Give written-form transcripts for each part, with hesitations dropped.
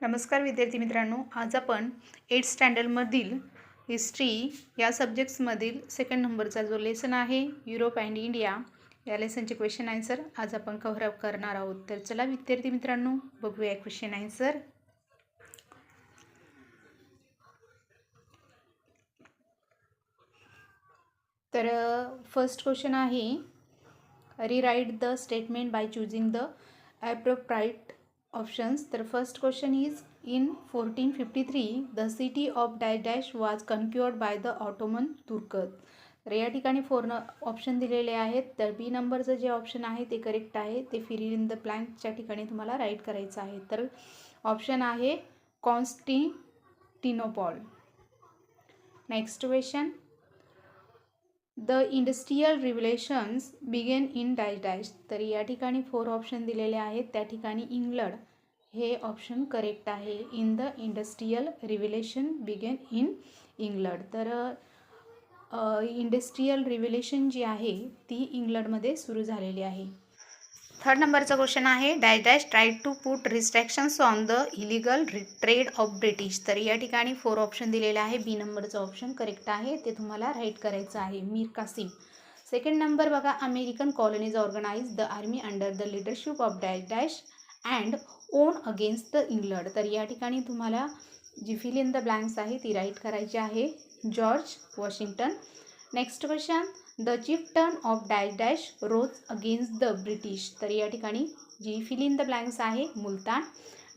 नमस्कार विद्यार्थी मित्रांनो, आज आपण 8th स्टँडर्डमधील हिस्ट्री या सब्जेक्ट्समधील सेकंड नंबरचा जो लेसन आहे युरोप अँड इंडिया या लेसनचे क्वेश्चन आन्सर आज आपण कव्हर अप करणार आहोत. तर चला विद्यार्थी मित्रांनो, बघूया क्वेश्चन आन्सर. तर फर्स्ट क्वेश्चन आहे, rewrite the statement by choosing the appropriate options. तर first question is, in 1453 the city of dash dash was conquered by the Ottoman Turks. तर या ठिकाणी 4 ऑप्शन दिलेले आहेत. तर बी नंबरचं जे ऑप्शन आहे ते करेक्ट आहे. ते फिल इन द ब्लँकच्या ठिकाणी तुम्हाला राईट करायचं आहे. तर ऑप्शन आहे Constantinople. Next question, the industrial revolutions began in dash dash. तर या ठिकाणी 4 ऑप्शन दिलेले आहेत. त्या ठिकाणी इंग्लंड हे ऑप्शन करेक्ट आहे. In the industrial revolution began in England. तर इंडस्ट्रियल रिव्होल्यूशन जी आहे ती इंग्लंडमध्ये सुरू झालेली आहे. थर्ड नंबरचा क्वेश्चन आहे, dash dash try to put restrictions on the illegal trade of British. तर या ठिकाणी 4 ऑप्शन दिलेले आहे. बी नंबरचं ऑप्शन करेक्ट आहे. ते तुम्हाला राईट करायचं आहे. मीर कासिम. सेकंड नंबर बघा, American colonies organise the army under the leadership of dash dash and won against the England. तर या ठिकाणी तुम्हाला जी फिल इन द ब्लँक्स आहे ती राईट करायची आहे. George Washington. Next question, the chieftain of dash dash rose against the British. तर या ठिकाणी जी फिल इन द ब्लँक्स आहे मुलतान.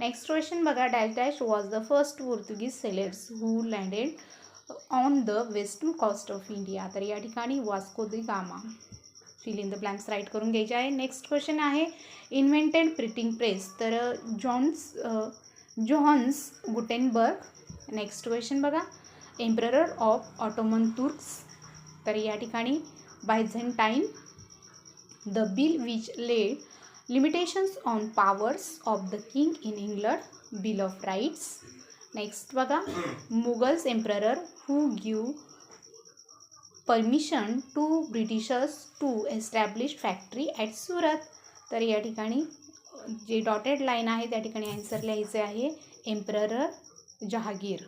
नेक्स्ट क्वेश्चन बघा, dash dash was the first Portuguese sailors who landed on the western coast of India. तर या ठिकाणी Vasco da Gama. Fill in the blanks write करून घ्यायचे आहे. नेक्स्ट क्वेश्चन आहे, invented printing press. तर जोहान्स गुटेनबर्ग. नेक्स्ट क्वेश्चन बघा, emperor of Ottoman Turks. तर या ठिकाणी Byzantine. The bill which led limitations on powers of the king in England, bill of rights. Next बघा, Mughals emperor who give permission to Britishers to establish factory at Surat. तर या ठिकाणी जे dotted line आहे त्या ठिकाणी आन्सर लिहायचे आहे, एम्परर जहागीर.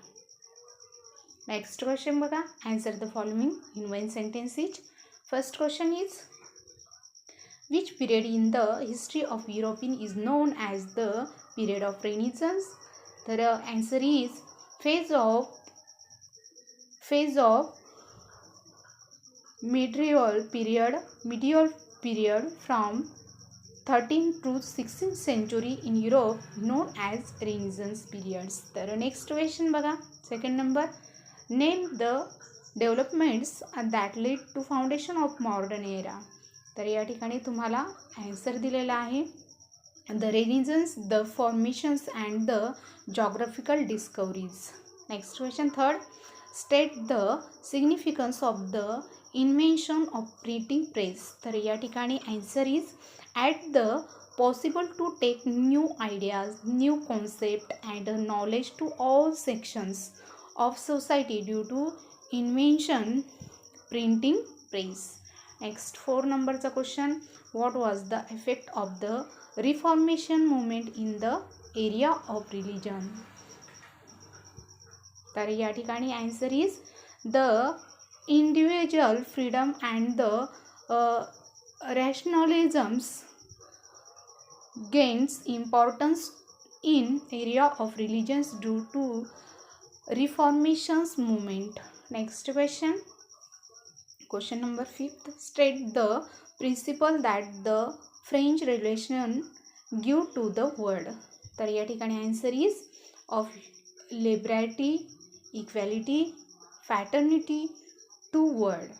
नेक्स्ट क्वेश्चन बघा, answer the following in 1 sentences. First question is, which period in the history of European is known as the period of Renaissance. तर answer is phase of medieval period from 13th to 16th century in Europe, known as Renaissance periods. तर next question बघा, second नंबर, name the developments that lead to foundation of modern era. तर या ठिकाणी तुम्हाला answer दिलेला आहे, the renaissance, the formations and the geographical discoveries. Next question third, state the significance of the invention of printing press. तर या ठिकाणी answer is, at the possible to take new ideas, new concept and knowledge to all sections of society due to invention printing press. Next 4 नंबरचा question, what was the effect of the reformation movement in the area of religion. तर या ठिकाणी answer is, the individual freedom and the rationalisms gains importance in area of religions due to reformations movement. Next question number 5th, state the principle that the French Revolution give to the world. तर या ठिकाणी answer is of liberty, equality, fraternity to world.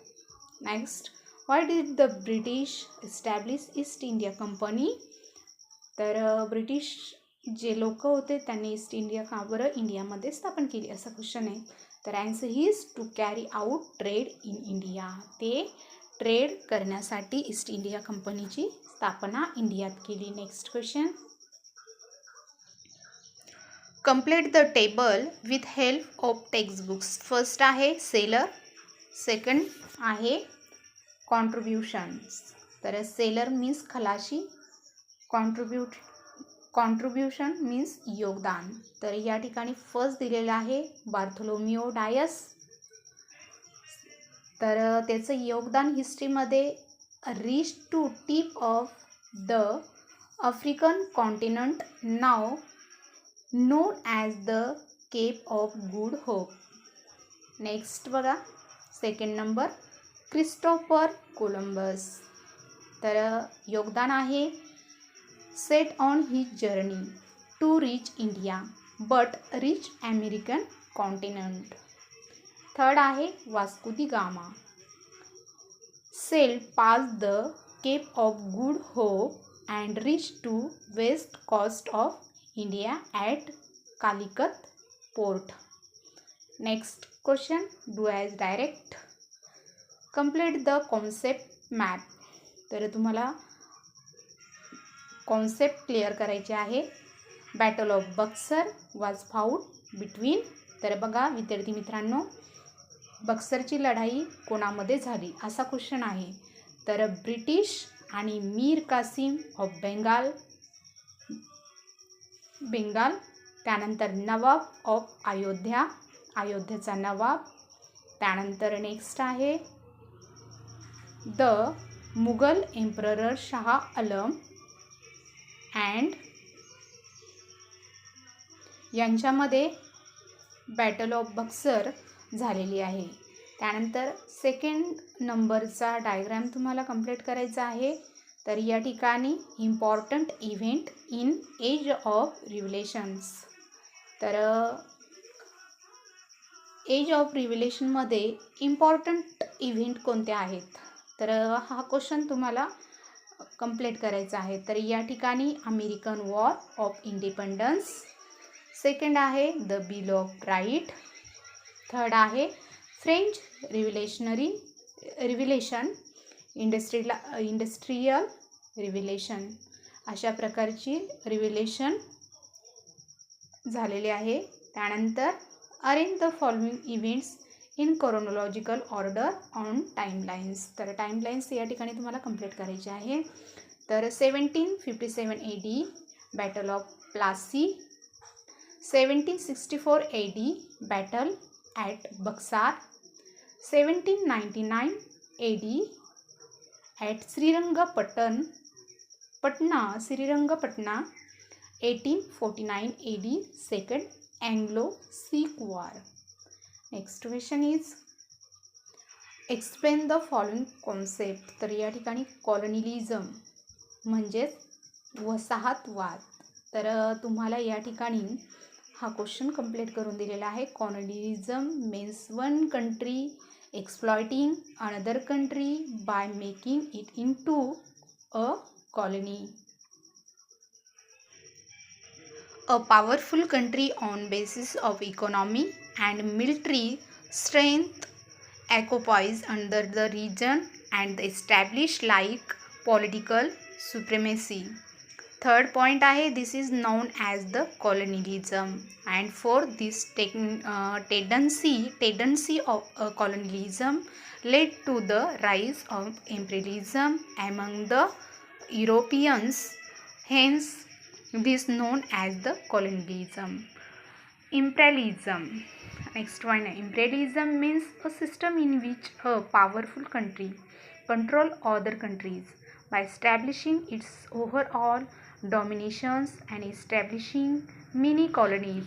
Next, why did the British establish East India Company. तर British जे लोक होते त्यांनी east India का बरं इंडियामध्ये स्थापन केली, असा क्वेश्चन आहे. तर answer is to carry out trade in India. ते ट्रेड करण्यासाठी ईस्ट इंडिया कंपनीची स्थापना इंडियात केली. Next question, complete the table with help of textbooks. First आहे सेलर, सेकंड आहे कॉन्ट्रीब्युशन्स. तर सेलर मीन्स खलाशी, कॉन्ट्रीब्युशन मीन्स योगदान, तर या ठिकाणी फर्स्ट दिलेलं आहे बार्थोलोमिओ डायस. तर त्याचं योगदान हिस्ट्रीमध्ये reach to tip of the African continent नाव known as the Cape of Good Hope. Next बघा सेकंड नंबर क्रिस्टोफर कोलंबस. तर योगदान आहे set on his journey to reach India but reach American continent. Third आहे Vasco da Gama. Sail pass the Cape of Good Hope and reach to west coast of India at Calicut port. Next question do as directed. Complete the concept map. तर तुम्हाला concept clear करायचे आहे. Battle of Buxar was fought between. तर बघा विद्यार्थी मित्रांनो, बक्सरची लढाई कोणामध्ये झाली असा क्वेश्चन आहे. तर ब्रिटिश आणि मीर कासिम ऑफ बेंगाल. त्यानंतर नवाब ऑफ अयोध्या, अयोध्येचा नवाब. त्यानंतर नेक्स्ट आहे the Mughal emperor Shah Alam and यांच्यामध्ये बॅटल ऑफ बक्सर झालेली आहे. त्यानंतर सेकंड नंबरचा डायग्राम तुम्हाला कंप्लीट करायचा आहे. तर या ठिकाणी important event in age of revolutions. तर एज ऑफ रिव्हलेशनमध्ये इम्पॉर्टंट इव्हेंट कोणते आहेत, तर हा क्वेश्चन तुम्हाला कंप्लीट करायचा आहे. तर या ठिकाणी American war of independence. Second आहे the bill of right. Third आहे फ्रेंच रिव्हलेशन, इंडस्ट्रियल रिव्हलेशन. अशा प्रकारची रिव्हलेशन झालेले आहे. त्यानंतर arrange the following events in chronological order on timelines. तर टाईमलाईन्स या ठिकाणी तुम्हाला कंप्लीट करायचे आहे. तर 1757 AD battle of Plassey. 1764 AD battle at Buxar. 1799 AD at Srirangapatna. 1849 AD second Anglo Sikh war. Next question is explain the following concept. तर या ठिकाणी कॉलनिलिझम म्हणजेच वसाहतवाद. तर तुम्हाला या ठिकाणी हा क्वेश्चन कंप्लीट करून दिलेला आहे. Colonialism means one country exploiting another country by making it into a colony. A powerful country on basis of economy and military strength occupies under the region and establish like political supremacy. Third point आहे this is known as the colonialism, and for this tendency of colonialism led to the rise of imperialism among the Europeans, hence this known as the colonialism. Imperialism. Next one, imperialism means a system in which a powerful country control other countries by establishing its overall dominations and establishing mini colonies.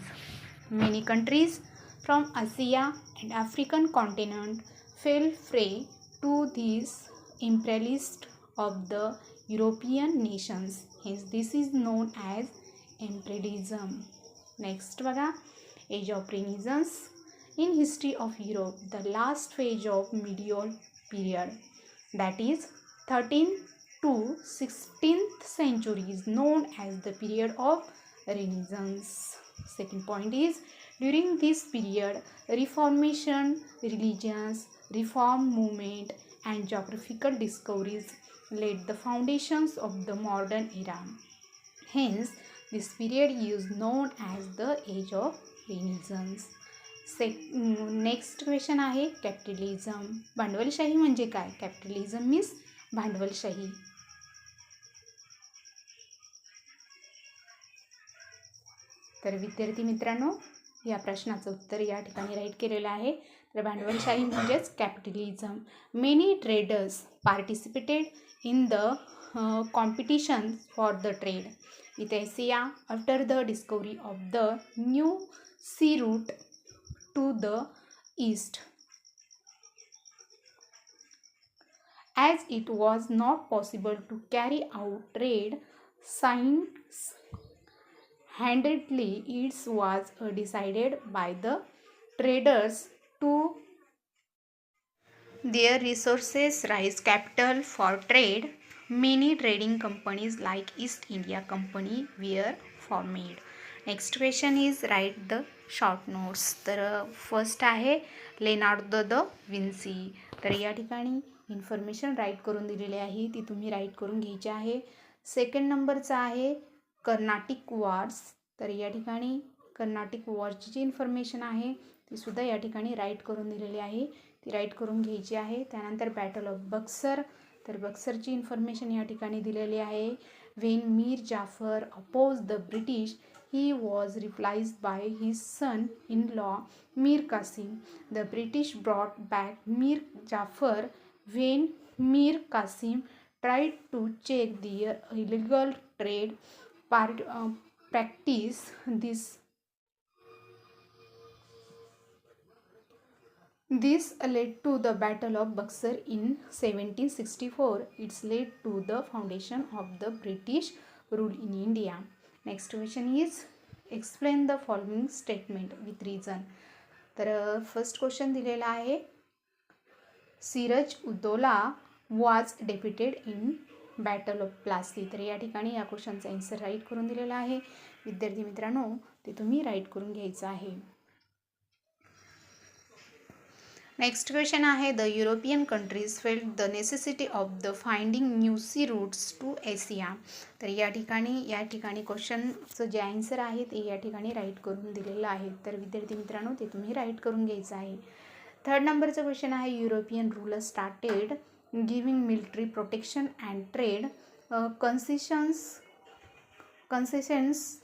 Many countries from Asia and African continent fell prey to these imperialists of the European nations, hence this is known as imperialism. Next बघा age of renaissance. In history of Europe, the last phase of medieval period, that is 13th to 16th century, is known as the period of Renaissance. Second point is during this period, Reformation, religions, reform movement and geographical discoveries laid the foundations of the modern era. Hence, this period is known as the age of Renaissance. Next question आहे capitalism. भांडवलशाही म्हणजे काय? Capitalism means भांडवलशाही. तर विद्यार्थी मित्रांनो, या प्रश्नाचं उत्तर या ठिकाणी राईट केलेलं आहे. तर भांडवलशाही म्हणजेच capitalism. Many traders participated in the competition for the trade with Asia after the discovery of the new sea route to the east. As it was not possible to carry out trade single-handedly, it was decided by the traders to their resources raise capital for trade. Many trading companies like East India Company were formed. Next question is write the short notes. तर first आहे Leonardo the Vincy. तर या ठिकाणी information right करून दिलेली आहे, ती तुम्ही राईट करून घ्यायची आहे. सेकंड नंबरचा आहे कर्नाटिक वॉर्स. तर या ठिकाणी कर्नाटिक वॉर्सची जी इन्फॉर्मेशन आहे ती सुद्धा या ठिकाणी राईट करून दिलेली आहे, ती राईट करून घ्यायची आहे. त्यानंतर बॅटल ऑफ बक्सर. तर बक्सरची इन्फॉर्मेशन या ठिकाणी दिलेली आहे. When Mir Jafar oppose the British he was replaced by his son-in-law Mir Qasim. The British brought back Mir Jafar when Mir Qasim tried to check their illegal trade practice. This led to the Battle of Buxar in 1764. It's led to the foundation of the British rule in India. Next question is explain the following statement with reason. तर first question दिलेला आहे Siraj ud-Daulah was defeated in battle of Plassey. तर या ठिकाणी या क्वेश्चनचा answer right करून दिलेला आहे. विद्यार्थी मित्रांनो, ते तुम्ही राईट करून घ्यायचं आहे. नेक्स्ट क्वेश्चन आहे the European countries felt the necessity of the finding new sea routes to Asia. तर या ठिकाणी क्वेश्चनचं जे आन्सर आहे ते या ठिकाणी राईट करून दिलेलं आहे. तर विद्यार्थी मित्रांनो, ते तुम्ही राईट करून घ्यायचं आहे. थर्ड नंबरचं क्वेश्चन आहे European ruler started giving military protection and trade concessions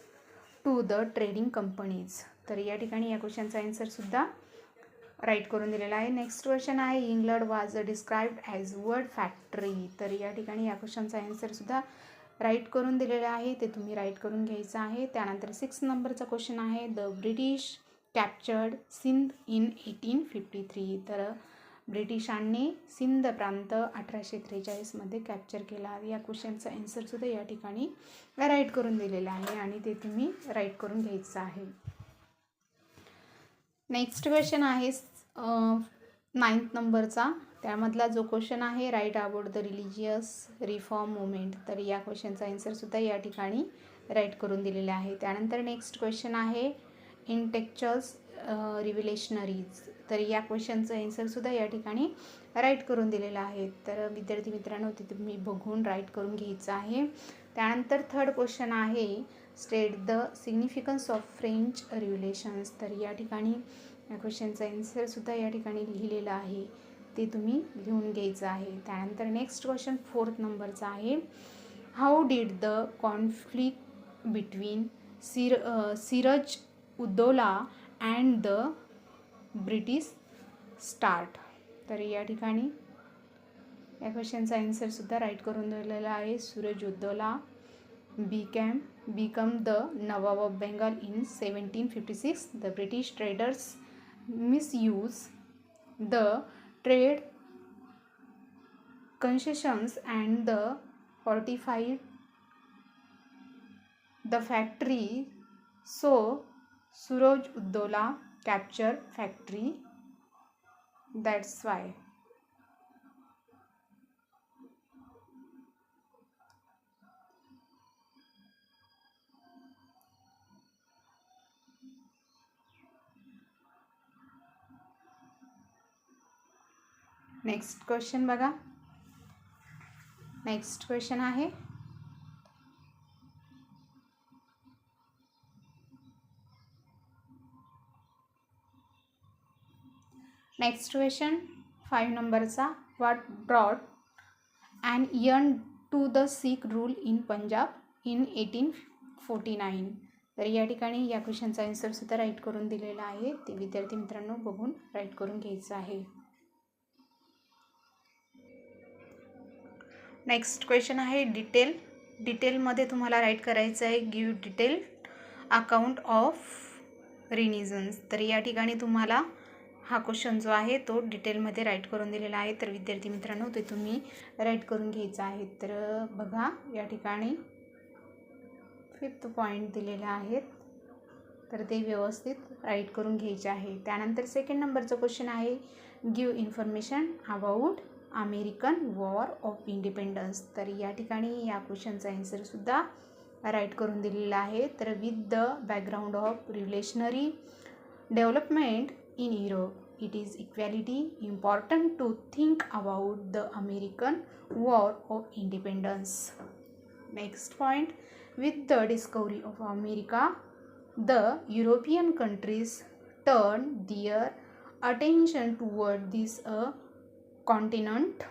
to the trading companies. तर या ठिकाणी या क्वेश्चनचा आन्सरसुद्धा राईट करून दिलेला आहे. नेक्स्ट क्वेश्चन आहे England was described as word factory. तर या ठिकाणी या क्वेश्चनचा आन्सरसुद्धा राईट करून दिलेला आहे, ते तुम्ही राईट करून घ्यायचं आहे. त्यानंतर 6 नंबरचा क्वेश्चन आहे the British captured Sindh in 1853. तर ब्रिटिशांनी सिंध प्रांत 1843 कॅप्चर केला. या क्वेश्चनचा आन्सरसुद्धा या ठिकाणी राईट करून दिलेला आहे आणि ते तुम्ही राईट करून घ्यायचं आहे. नेक्स्ट क्वेश्चन आहे 9th नंबरचा. त्यामधला जो क्वेश्चन आहे write about the religious reform movement. तर या क्वेश्चनचा आन्सरसुद्धा या ठिकाणी राईट करून दिलेला आहे. त्यानंतर नेक्स्ट क्वेश्चन आहे इंटेक्चर्स रिव्हिलेशनरीज. तर या क्वेश्चनचं आन्सरसुद्धा या ठिकाणी राईट करून दिलेलं आहे. तर विद्यार्थी मित्रांनो, ते तुम्ही बघून राईट करून घ्यायचं आहे. त्यानंतर थर्ड क्वेश्चन आहे state the significance of French revolutions. तर या ठिकाणी या क्वेश्चनचं आन्सरसुद्धा या ठिकाणी लिहिलेलं आहे, ते तुम्ही लिहून घ्यायचं आहे. त्यानंतर नेक्स्ट क्वेश्चन 4th नंबरचा आहे how did the conflict between Siraj Uddaula and the British start. तर या ठिकाणी या क्वेश्चनचा आन्सरसुद्धा राईट करून दिलेला आहे. Suraj ud-Daula become the Nawab of Bengal in 1756. The British traders misuse the trade concessions and the fortified the factory, so Suraj Uddola captured factory. That's why. Next question बघा. Next question आहे next question 5 नंबरचा what brought and end to the Sikh rule in Punjab in 1849. तर या ठिकाणी या क्वेश्चनचा आन्सरसुद्धा right करून दिलेला आहे, ते विद्यार्थी मित्रांनो बघून राईट करून घ्यायचं आहे. नेक्स्ट क्वेश्चन आहे डिटेलमध्ये तुम्हाला राईट करायचं आहे. Give detail account of renaissance. तर या ठिकाणी तुम्हाला हा क्वेश्चन जो आहे तो डिटेलमध्ये राईट करून दिलेला आहे. तर विद्यार्थी मित्रांनो ते तुम्ही राईट करून घ्यायचं आहे. तर बघा या ठिकाणी 5th पॉईंट दिलेले आहेत, तर ते व्यवस्थित राईट करून घ्यायचे आहे. त्यानंतर सेकंड नंबरचं क्वेश्चन आहे give information about American war of independence. तर या ठिकाणी या क्वेश्चनचा आन्सरसुद्धा राईट करून दिलेला आहे. तर with the background of revolutionary development in Europe, it is equally important to think about the American War of Independence. Next point, with the discovery of America, the European countries turned their attention toward this continent.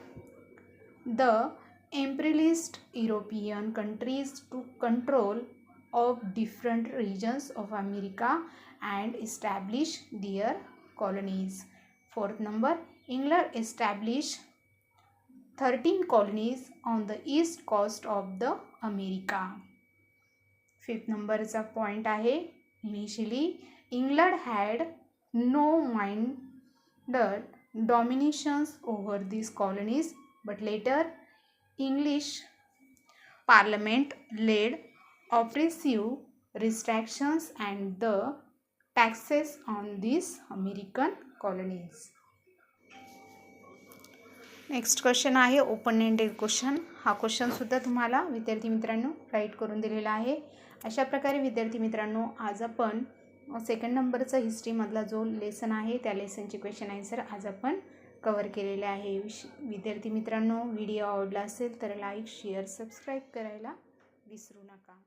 The imperialist European countries took control of different regions of America and established their colonies. Fourth number, England established 13 colonies on the east coast of the America. Fifth numberचा point आहे initially England had no minded dominations over these colonies, but later English Parliament laid oppressive restrictions and the taxes on these American colonies. Next question आहे open ended question. हा क्वेश्चनसुद्धा तुम्हाला विद्यार्थी मित्रांनो right करून दिलेला आहे. अशा प्रकारे विद्यार्थी मित्रांनो आज आपण सेकंड नंबरचा हिस्ट्रीमधला जो लेसन आहे त्या लेसनचे क्वेश्चन आन्सर आज आपण कवर केलेले आहे. विद्यार्थी मित्रांनो व्हिडिओ आवडला असेल तर लाईक शेअर सबस्क्राईब करायला विसरू नका.